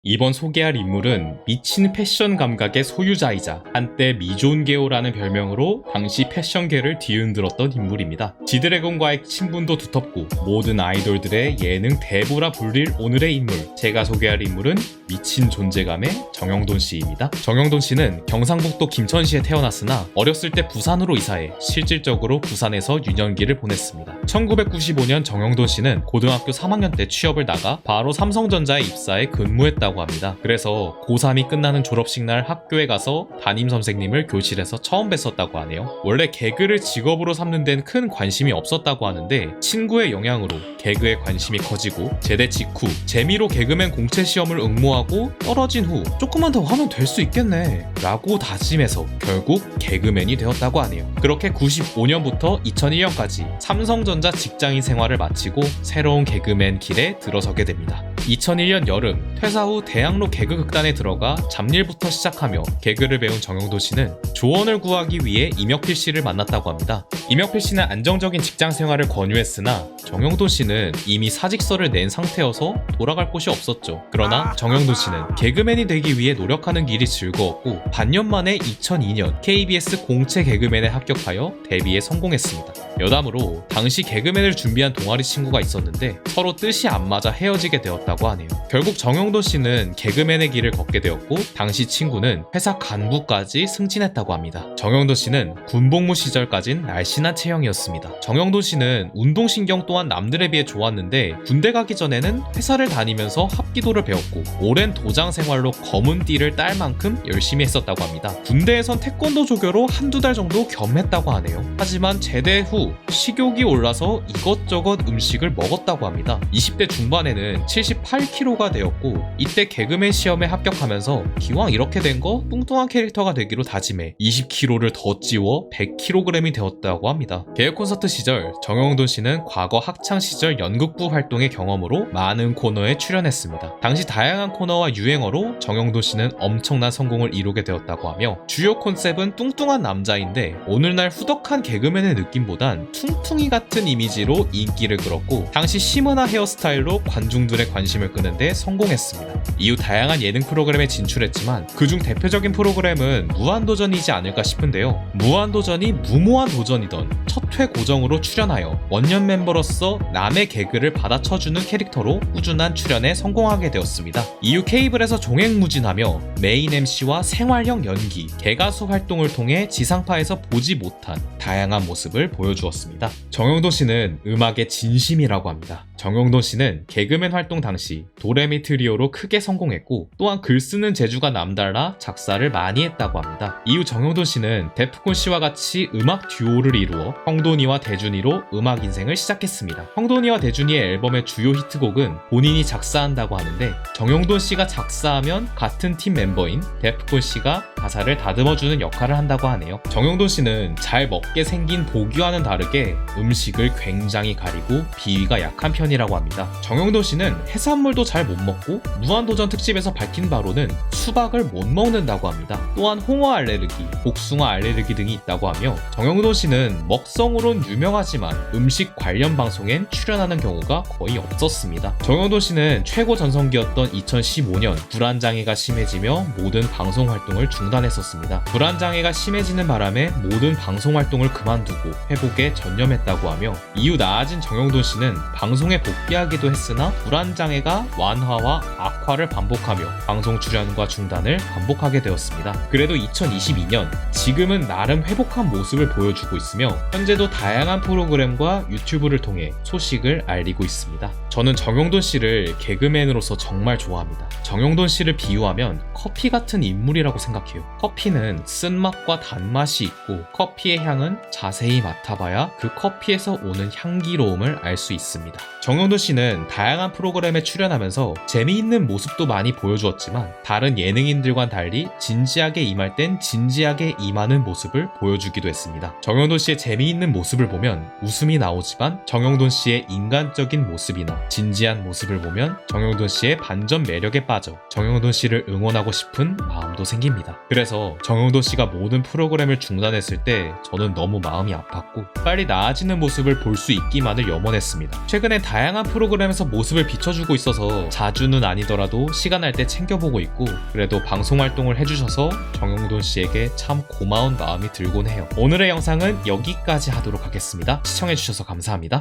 이번 소개할 인물은 미친 패션 감각의 소유자이자 한때 미존게오라는 별명으로 당시 패션계를 뒤흔들었던 인물입니다. 지드래곤과의 친분도 두텁고 모든 아이돌들의 예능 대부라 불릴 오늘의 인물, 제가 소개할 인물은 미친 존재감의 정영돈 씨입니다. 정영돈 씨는 경상북도 김천시에 태어났으나 어렸을 때 부산으로 이사해 실질적으로 부산에서 유년기를 보냈습니다. 1995년 정영돈 씨는 고등학교 3학년 때 취업을 나가 바로 삼성전자에 입사해 근무했다고 합니다. 그래서 고3이 끝나는 졸업식 날 학교에 가서 담임 선생님을 교실에서 처음 뵀었다고 하네요. 원래 개그를 직업으로 삼는 데는 큰 관심이 없었다고 하는데 친구의 영향으로 개그에 관심이 커지고 제대 직후 재미로 개그맨 공채 시험을 응모하고 떨어진 후 조금만 더 하면 될 수 있겠네 라고 다짐해서 결국 개그맨이 되었다고 하네요. 그렇게 95년부터 2001년까지 삼성전자 직장인 생활을 마치고 새로운 개그맨 길에 들어서게 됩니다. 2001년 여름 퇴사 후 대학로 개그 극단에 들어가 잡일부터 시작하며 개그를 배운 정영돈 씨는 조언을 구하기 위해 임혁필 씨를 만났다고 합니다. 임혁필 씨는 안정적인 직장 생활을 권유했으나 정영돈 씨는 이미 사직서를 낸 상태여서 돌아갈 곳이 없었죠. 그러나 정영돈 씨는 개그맨이 되기 위해 노력하는 길이 즐거웠고 반년 만에 2002년 KBS 공채 개그맨에 합격하여 데뷔에 성공했습니다. 여담으로 당시 개그맨을 준비한 동아리 친구가 있었는데 서로 뜻이 안 맞아 헤어지게 되었다고 하네요. 결국 정영돈 씨는 개그맨의 길을 걷게 되었고 당시 친구는 회사 간부까지 승진했다고 합니다. 정영돈 씨는 군복무 시절까진 날씬한 체형이었습니다. 정영돈 씨는 운동신경 또한 남들에 비해 좋았는데 군대 가기 전에는 회사를 다니면서 합기도를 배웠고 오랜 도장 생활로 검은 띠를 딸 만큼 열심히 했었다고 합니다. 군대에선 태권도 조교로 한두 달 정도 겸했다고 하네요. 하지만 제대 후 식욕이 올라서 이것저것 음식을 먹었다고 합니다. 20대 중반에는 78kg가 되었고 이때 개그맨 시험에 합격하면서 기왕 이렇게 된 거 뚱뚱한 캐릭터가 되기로 다짐해 20kg를 더 찌워 100kg이 되었다고 합니다. 개그 콘서트 시절 정영돈 씨는 과거 학창시절 연극부 활동의 경험으로 많은 코너에 출연했습니다. 당시 다양한 코너와 유행어로 정영돈 씨는 엄청난 성공을 이루게 되었다고 하며 주요 콘셉트는 뚱뚱한 남자인데 오늘날 후덕한 개그맨의 느낌보단 퉁퉁이 같은 이미지로 인기를 끌었고 당시 시문화 헤어스타일로 관중들의 관심을 끄는데 성공했습니다. 이후 다양한 예능 프로그램에 진출했지만 그중 대표적인 프로그램은 무한도전이지 않을까 싶은데요. 무한도전이 무모한 도전이던 첫 회 고정으로 출연하여 원년 멤버로서 남의 개그를 받아쳐주는 캐릭터로 꾸준한 출연에 성공하게 되었습니다. 이후 케이블에서 종횡무진하며 메인 MC와 생활형 연기, 개가수 활동을 통해 지상파에서 보지 못한 다양한 모습을 보여주었습니다. 정영돈 씨는 음악의 진심이라고 합니다. 정영돈 씨는 개그맨 활동 당시 도레미 트리오로 크게 성공했고 또한 글 쓰는 재주가 남달라 작사를 많이 했다고 합니다. 이후 정영돈 씨는 데프콘 씨와 같이 음악 듀오를 이루어 형돈이와 대준이로 음악 인생을 시작했습니다. 형돈이와 대준이의 앨범의 주요 히트곡은 본인이 작사한다고 하는데 정영돈 씨가 작사하면 같은 팀 멤버인 데프콘 씨가 가사를 다듬어주는 역할을 한다고 하네요. 정영돈 씨는 잘 먹게 생긴 보기와는 다르게 음식을 굉장히 가리고 비위가 약한 편이라고 합니다. 정영돈 씨는 해산물도 잘 못 먹고 무한도전 특집에서 밝힌 바로는 수박을 못 먹는다고 합니다. 또한 홍어 알레르기, 복숭아 알레르기 등이 있다고 하며 정영돈 씨는 먹성으론 유명하지만 음식 관련 방송엔 출연하는 경우가 거의 없었습니다. 정영돈 씨는 최고 전성기였던 2015년 불안장애가 심해지며 모든 방송 활동을 중단했었습니다. 불안장애가 심해지는 바람에 모든 방송 활동을 그만두고 회복에 전념했다고 하며 이후 나아진 정영돈 씨는 방송에 복귀하기도 했으나 불안장애가 완화와 악화를 반복하며 방송 출연과 중단을 반복하게 되었습니다. 그래도 2022년 지금은 나름 회복한 모습을 보여주고 있으며 현재도 다양한 프로그램과 유튜브를 통해 소식을 알리고 있습니다. 저는 정영돈 씨를 개그맨으로서 정말 좋아합니다. 정영돈 씨를 비유하면 커피 같은 인물이라고 생각해요. 커피는 쓴맛과 단맛이 있고 커피의 향은 자세히 맡아봐야 그 커피에서 오는 향기로움을 알 수 있습니다. 정영돈 씨는 다양한 프로그램에 출연하면서 재미있는 모습도 많이 보여주었지만 다른 예능인들과는 달리 진지하게 임할 땐 진지하게 임하는 모습을 보여주기도 했습니다. 정영돈 씨의 재미있는 모습을 보면 웃음이 나오지만 정영돈 씨의 인간적인 모습이나 진지한 모습을 보면 정영돈 씨의 반전 매력에 빠져 정영돈 씨를 응원하고 싶은 마음도 생깁니다. 그래서 정영돈 씨가 모든 프로그램을 중단했을 때 저는 너무 마음이 아팠고 빨리 나아지는 모습을 볼 수 있기만을 염원했습니다. 최근엔 다양한 프로그램에서 모습을 비춰주고 있어서 자주는 아니더라도 시간 날 때 챙겨보고 있고 그래도 방송 활동을 해주셔서 정영돈 씨에게 참 고마운 마음이 들곤 해요. 오늘의 영상은 여기까지 하도록 하겠습니다. 시청해주셔서 감사합니다.